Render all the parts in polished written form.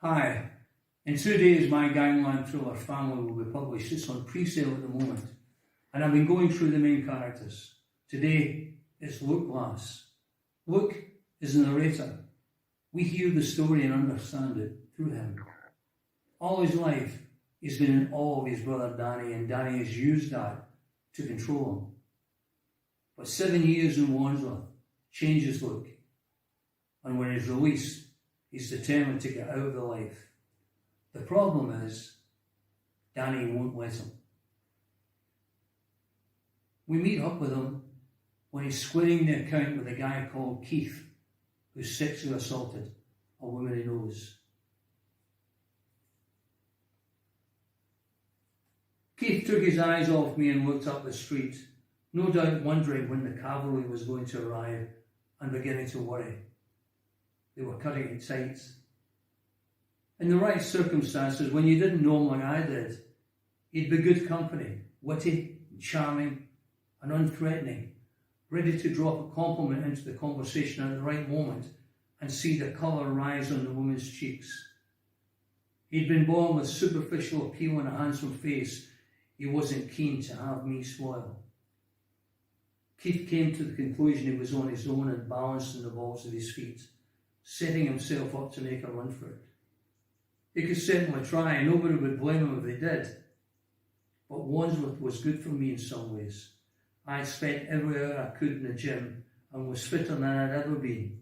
Hi, in 2 days my gangland thriller Family will be published. It's on pre-sale at the moment, and I've been going through the main characters. Today it's Luke Glass. Luke is the narrator. We hear the story and understand it through him. All his life he's been in awe of his brother Danny, and Danny has used that to control him. But 7 years in Wandsworth changes Luke, and when he's released, he's determined to get out of the life. The problem is, Danny won't let him. We meet up with him when he's squaring the account with a guy called Keith, who sexually assaulted a woman he knows. Keith took his eyes off me and looked up the street, no doubt wondering when the cavalry was going to arrive and beginning to worry. They were cutting it tight. In the right circumstances, when you didn't know him like I did, he'd be good company, witty, charming, and unthreatening, ready to drop a compliment into the conversation at the right moment and see the colour rise on the woman's cheeks. He'd been born with superficial appeal and a handsome face he wasn't keen to have me spoil. Keith came to the conclusion he was on his own and balanced on the balls of his feet, setting himself up to make a run for it. He could certainly try, and nobody would blame him if they did. But Wandsworth was good for me in some ways. I spent every hour I could in the gym and was fitter than I'd ever been.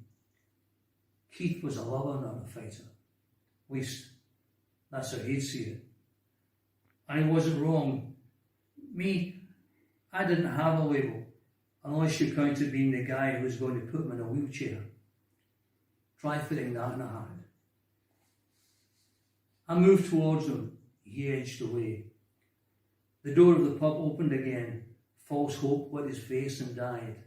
Keith was a lover, not a fighter. At least, that's how he'd see it. And he wasn't wrong. Me, I didn't have a label, unless you counted being the guy who was going to put him in a wheelchair. Try fitting that in a hand. I moved towards him. He edged away. The door of the pub opened again. False hope lit his face and died.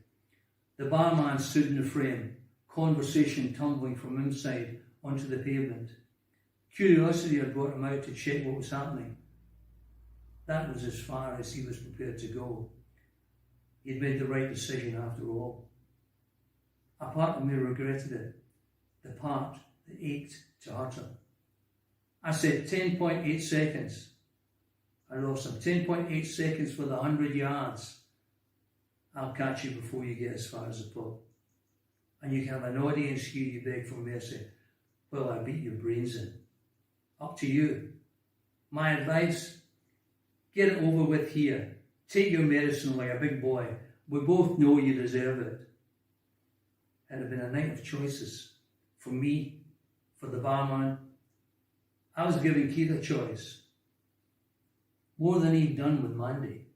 The barman stood in the frame, conversation tumbling from inside onto the pavement. Curiosity had brought him out to check what was happening. That was as far as he was prepared to go. He'd made the right decision after all. A part of me regretted it, the part that ached to hurt him. I said 10.8 seconds. I lost him. 10.8 seconds for the 100 yards. I'll catch you before you get as far as the pub. And you can have an audience here you beg for mercy. Well, I beat your brains in. Up to you. My advice, get it over with here. Take your medicine like a big boy. We both know you deserve it. It had been a night of choices. For me, for the barman. I was giving Keith a choice. More than he'd done with Mandy.